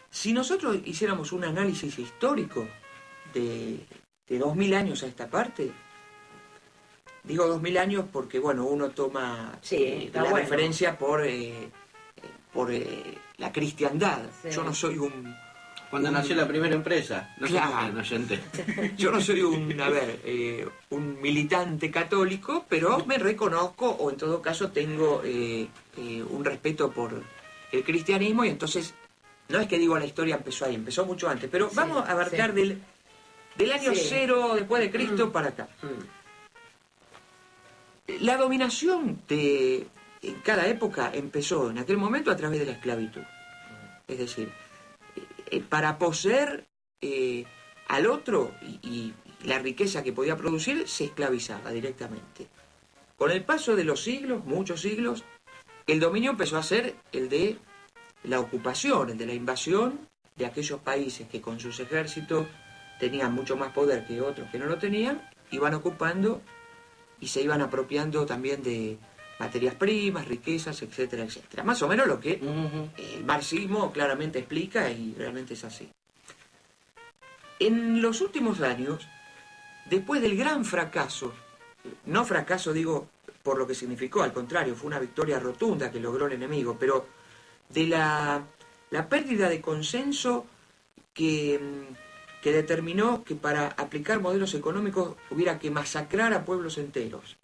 Si nosotros hiciéramos un análisis histórico de 2000 años a esta parte, digo 2000 años porque, bueno, uno toma la referencia por la cristiandad. Sí. Yo no soy Cuando nació la primera empresa. No claro. Yo no soy un militante católico, pero me reconozco, o en todo caso tengo un respeto por el cristianismo, y entonces, no es que digo la historia empezó ahí, empezó mucho antes, pero vamos a abarcar del año 0 después de Cristo para acá. La dominación en cada época empezó en aquel momento a través de la esclavitud. Es decir, para poseer al otro y la riqueza que podía producir, se esclavizaba directamente. Con el paso de los siglos, muchos siglos, el dominio empezó a ser el de la ocupación, el de la invasión de aquellos países que con sus ejércitos tenían mucho más poder que otros que no lo tenían, iban ocupando y se iban apropiando también de materias primas, riquezas, etcétera, etcétera. Más o menos lo que el marxismo claramente explica, y realmente es así. En los últimos años, después del gran fracaso, no fracaso digo por lo que significó, al contrario, fue una victoria rotunda que logró el enemigo, pero de la pérdida de consenso que determinó que para aplicar modelos económicos hubiera que masacrar a pueblos enteros.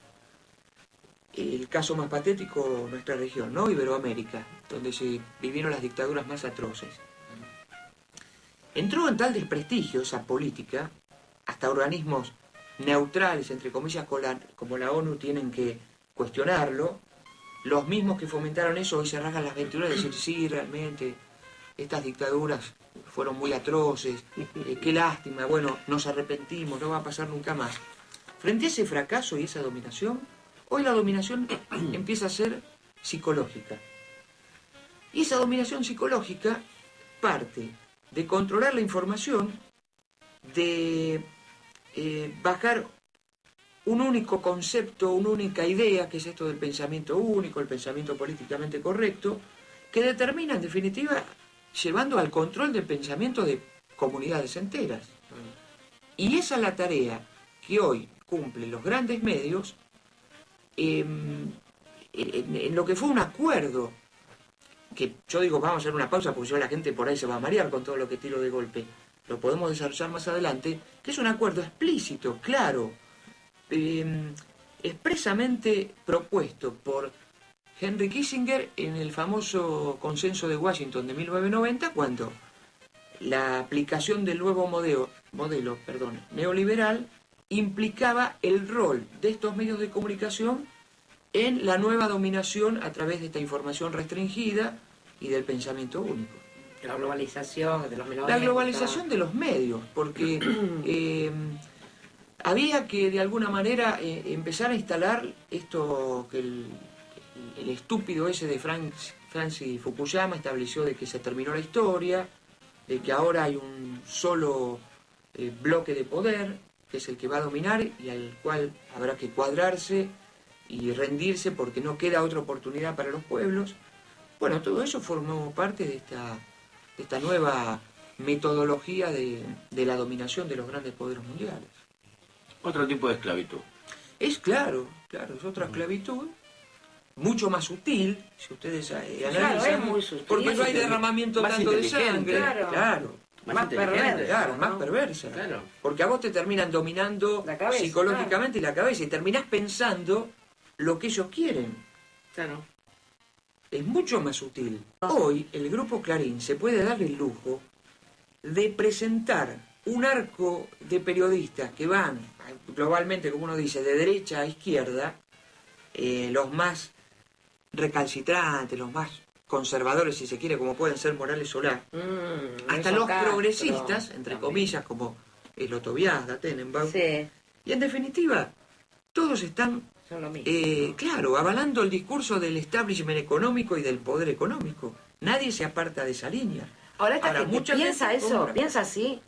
El caso más patético, nuestra región, ¿no? Iberoamérica, donde se vivieron las dictaduras más atroces. Entró en tal desprestigio esa política, hasta organismos neutrales, entre comillas, como la ONU, tienen que cuestionarlo. Los mismos que fomentaron eso hoy se rasgan las vestiduras y dicen, sí, realmente, estas dictaduras fueron muy atroces, qué lástima, bueno, nos arrepentimos, no va a pasar nunca más. Frente a ese fracaso y esa dominación, hoy la dominación empieza a ser psicológica. Y esa dominación psicológica parte de controlar la información, de bajar un único concepto, una única idea, que es esto del pensamiento único, el pensamiento políticamente correcto, que determina, en definitiva, llevando al control del pensamiento de comunidades enteras. Y esa es la tarea que hoy cumplen los grandes medios en lo que fue un acuerdo, que yo digo, vamos a hacer una pausa porque si no la gente por ahí se va a marear con todo lo que tiro de golpe, lo podemos desarrollar más adelante, que es un acuerdo explícito, claro, expresamente propuesto por Henry Kissinger en el famoso Consenso de Washington de 1990, cuando la aplicación del nuevo modelo neoliberal implicaba el rol de estos medios de comunicación en la nueva dominación a través de esta información restringida y del pensamiento único. La globalización de los medios. La globalización de los medios, porque había que de alguna manera empezar a instalar esto que el estúpido ese de Francis Fukuyama estableció, de que se terminó la historia, de que ahora hay un solo bloque de poder, que es el que va a dominar y al cual habrá que cuadrarse y rendirse porque no queda otra oportunidad para los pueblos. Bueno, todo eso formó parte de esta nueva metodología de la dominación de los grandes poderes mundiales. Otro tipo de esclavitud. Es claro, es otra esclavitud, mucho más sutil, si ustedes analizan, es muy sutil, porque no hay derramamiento tanto de sangre. Claro. Más perversa. Claro, más perversa. Claro. Porque a vos te terminan dominando la cabeza, psicológicamente la cabeza y terminás pensando lo que ellos quieren. Claro. Es mucho más sutil. Hoy el Grupo Clarín se puede dar el lujo de presentar un arco de periodistas que van globalmente, como uno dice, de derecha a izquierda, los más recalcitrantes, los más conservadores, si se quiere, como pueden ser Morales Solá, hasta los progresistas, entre comillas, como el Otoviazda, Tenenbaum, sí. Y en definitiva, todos están, claro, avalando el discurso del establishment económico y del poder económico. Nadie se aparta de esa línea. Ahora esta gente mucha piensa gente eso, compra. piensa así.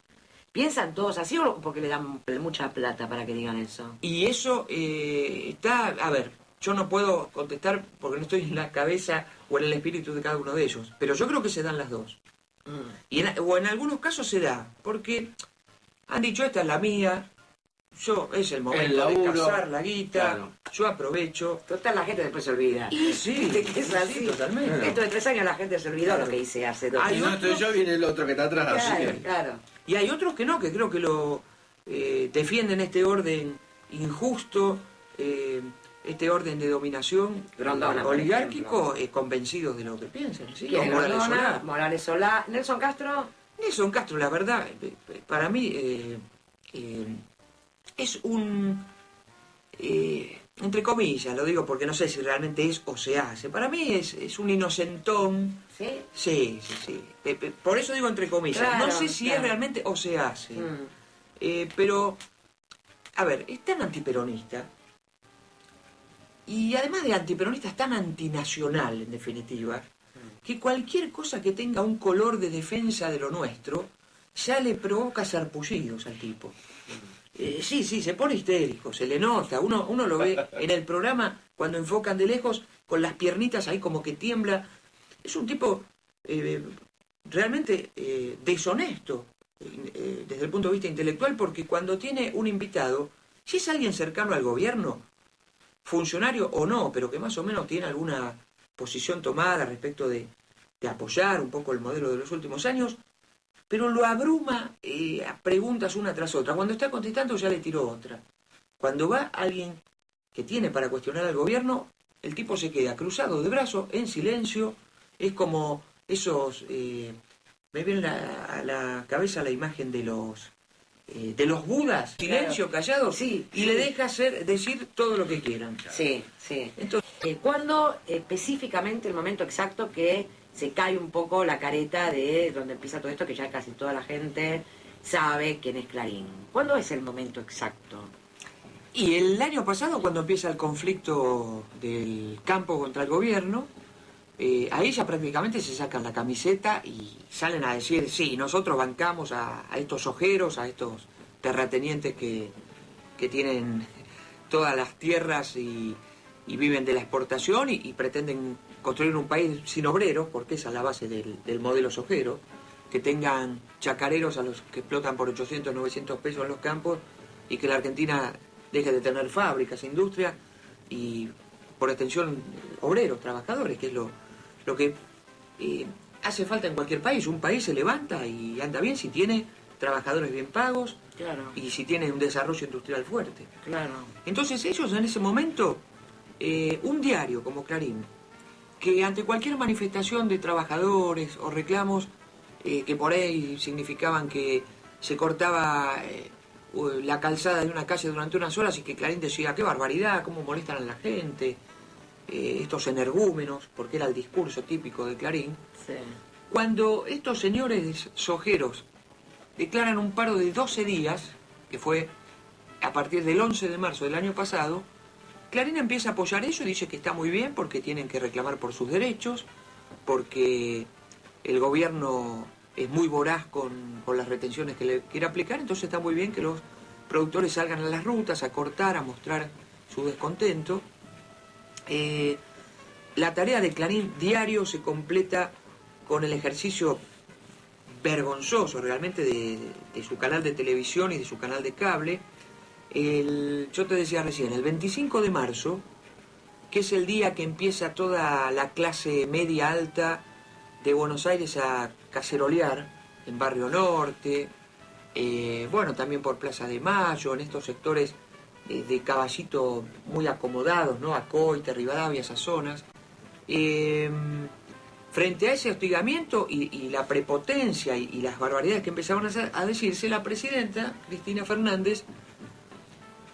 ¿Piensan todos así o porque le dan mucha plata para que digan eso? Y eso está, a ver, yo no puedo contestar porque no estoy en la cabeza o en el espíritu de cada uno de ellos, pero yo creo que se dan las dos. O en algunos casos se da, porque han dicho, esta es la mía, es el momento El laburo, de cazar la guita, claro. yo aprovecho. Total, la gente después se olvida. Y sí, Viste que es así. sí, totalmente. Dentro de 3 años la gente se olvidó lo que hice hace 2 Hay Si no estoy yo, viene el otro que está atrás. Así Claro, que... claro. Y hay otros que no, que creo que lo defienden este orden injusto, este orden de dominación Grondona, por oligárquico, convencidos de lo que piensan. ¿Sí? ¿Quién? O Morales Grondona, Solá. Morales Solá, Nelson Castro. Nelson Castro, la verdad, para mí es un, entre comillas, lo digo porque no sé si realmente es o se hace, para mí es un inocentón. ¿Sí? Sí, sí, sí. Por eso digo entre comillas. Claro, no sé si claro. es realmente o se hace. Mm. Pero, a ver, es tan antiperonista. Y además de antiperonista, es tan antinacional, en definitiva, que cualquier cosa que tenga un color de defensa de lo nuestro, ya le provoca sarpullidos al tipo. Sí, se pone histérico, se le nota. Uno lo ve en el programa, cuando enfocan de lejos, con las piernitas ahí como que tiembla. Es un tipo realmente deshonesto desde el punto de vista intelectual, porque cuando tiene un invitado, si es alguien cercano al gobierno, funcionario o no, pero que más o menos tiene alguna posición tomada respecto de apoyar un poco el modelo de los últimos años, pero lo abruma a preguntas una tras otra. Cuando está contestando ya le tiró otra. Cuando va alguien que tiene para cuestionar al gobierno, el tipo se queda cruzado de brazos, en silencio. Es como esos... me viene a la cabeza la imagen de los budas, silencio, callados, Sí, y sí. le deja decir todo lo que quieran. Sí, sí. Entonces, ¿Cuándo específicamente el momento exacto que se cae un poco la careta de donde empieza todo esto, que ya casi toda la gente sabe quién es Clarín? ¿Cuándo es el momento exacto? y el año pasado, cuando empieza el conflicto del campo contra el gobierno, ahí ya prácticamente se sacan la camiseta y salen a decir, sí, nosotros bancamos a estos ojeros, a estos terratenientes que tienen todas las tierras y viven de la exportación y pretenden construir un país sin obreros, porque esa es la base del modelo sojero, que tengan chacareros a los que explotan por 800, 900 pesos en los campos y que la Argentina deje de tener fábricas, industria y por extensión obreros, trabajadores, que es lo que hace falta en cualquier país. Un país se levanta y anda bien si tiene trabajadores bien pagos Claro, y si tiene un desarrollo industrial fuerte. claro. Entonces ellos en ese momento, un diario como Clarín, que ante cualquier manifestación de trabajadores o reclamos que por ahí significaban que se cortaba la calzada de una calle durante unas horas y que Clarín decía, qué barbaridad, cómo molestan a la gente, estos energúmenos, porque era el discurso típico de Clarín. Sí. Cuando estos señores sojeros declaran un paro de 12 días, que fue a partir del 11 de marzo del año pasado, Clarín empieza a apoyar eso y dice que está muy bien porque tienen que reclamar por sus derechos, porque el gobierno es muy voraz con las retenciones que le quiere aplicar, entonces está muy bien que los productores salgan a las rutas, a cortar, a mostrar su descontento. La tarea de Clarín diario se completa con el ejercicio vergonzoso realmente de su canal de televisión y de su canal de cable. Yo te decía recién, el 25 de marzo, que es el día que empieza toda la clase media alta de Buenos Aires a cacerolear en Barrio Norte, bueno, también por Plaza de Mayo, en estos sectores de Caballito muy acomodados, ¿no? Acoite, Rivadavia, esas zonas. Frente a ese hostigamiento y la prepotencia y las barbaridades que empezaban a decirse, la presidenta, Cristina Fernández,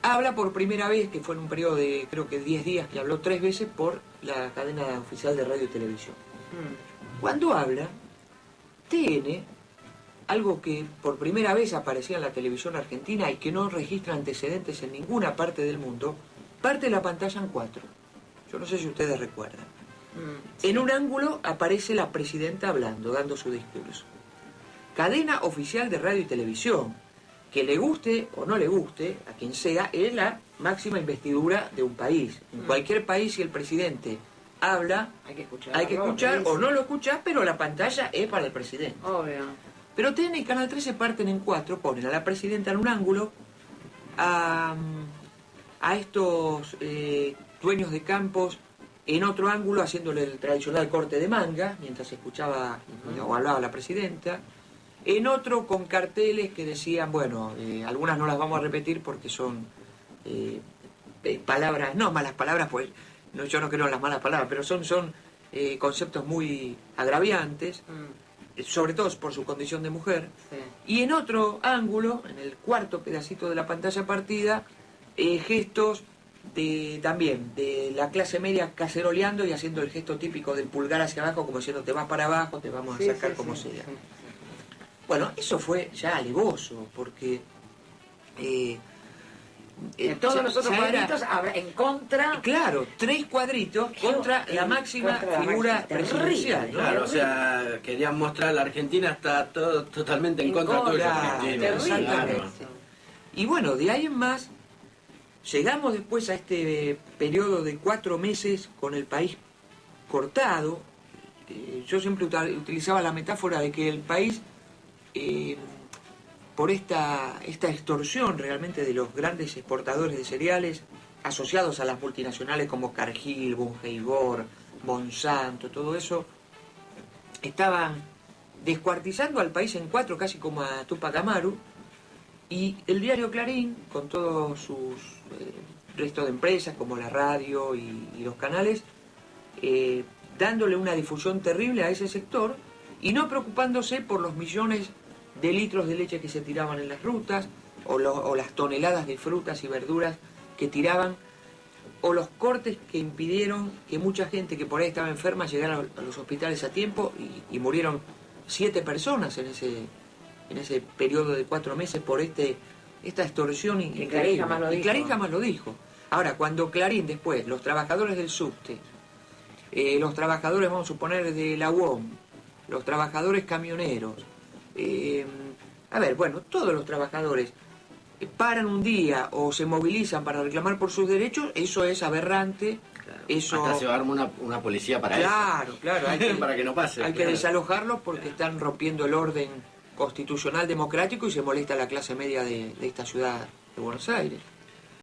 habla por primera vez, que fue en un periodo de creo que 10 días, que habló 3 veces por la cadena oficial de radio y televisión. Cuando habla, TN, algo que por primera vez aparecía en la televisión argentina y que no registra antecedentes en ninguna parte del mundo, parte la pantalla en 4. Yo no sé si ustedes recuerdan. En un ángulo aparece la presidenta hablando, dando su discurso. Cadena oficial de radio y televisión, que le guste o no le guste, a quien sea, es la máxima investidura de un país. En cualquier país, si el presidente habla, Hay que escuchar. hay que escuchar, o no lo escuchás, pero la pantalla es para el presidente. Obvio. Pero TN y Canal 13 parten en cuatro, ponen a la presidenta en un ángulo, a estos dueños de campos en otro ángulo, haciéndole el tradicional corte de manga, mientras escuchaba o hablaba la presidenta, en otro con carteles que decían, bueno, algunas no las vamos a repetir porque son palabras, no malas palabras, pues no, yo no creo en las malas palabras, pero son conceptos muy agraviantes, sobre todo por su condición de mujer. Sí. Y en otro ángulo, en el cuarto pedacito de la pantalla partida, gestos también de la clase media caceroleando y haciendo el gesto típico del pulgar hacia abajo, como diciendo te vas para abajo, te vamos a sacar como sea. Sí. Bueno, eso fue ya alevoso, porque todos los otros ya era- cuadritos en contra. Claro, 3 cuadritos contra la máxima contra la figura máxima, presidencial, terrible, ¿no? Claro, o sea, querían mostrar la Argentina está todo totalmente en En contra tuyo, contra, Argentina. terrible. Claro. Y bueno, de ahí en más, llegamos después a este periodo de 4 meses con el país cortado. Yo siempre utilizaba la metáfora de que el país, por esta extorsión realmente de los grandes exportadores de cereales, asociados a las multinacionales como Cargill, Bungeibor, Monsanto, todo eso, estaban descuartizando al país en 4, casi como a Tupac Amaru. Y el diario Clarín, con todos sus resto de empresas como la radio y los canales, dándole una difusión terrible a ese sector y no preocupándose por los millones de litros de leche que se tiraban en las rutas, o las toneladas de frutas y verduras que tiraban, o los cortes que impidieron que mucha gente que por ahí estaba enferma llegara a los hospitales a tiempo y murieron 7 personas en ese periodo de 4 meses por esta extorsión increíble. Clarín jamás lo Y dijo. Clarín jamás lo dijo. Ahora, cuando Clarín después, los trabajadores del subte, los trabajadores, vamos a suponer, de la UOM, los trabajadores camioneros, todos los trabajadores paran un día o se movilizan para reclamar por sus derechos, eso es aberrante. Claro. Eso... Hasta se va a armar una policía para Claro, hay que, para que no pase. hay que claro. desalojarlos porque están rompiendo el orden constitucional democrático y se molesta la clase media de esta ciudad de Buenos Aires.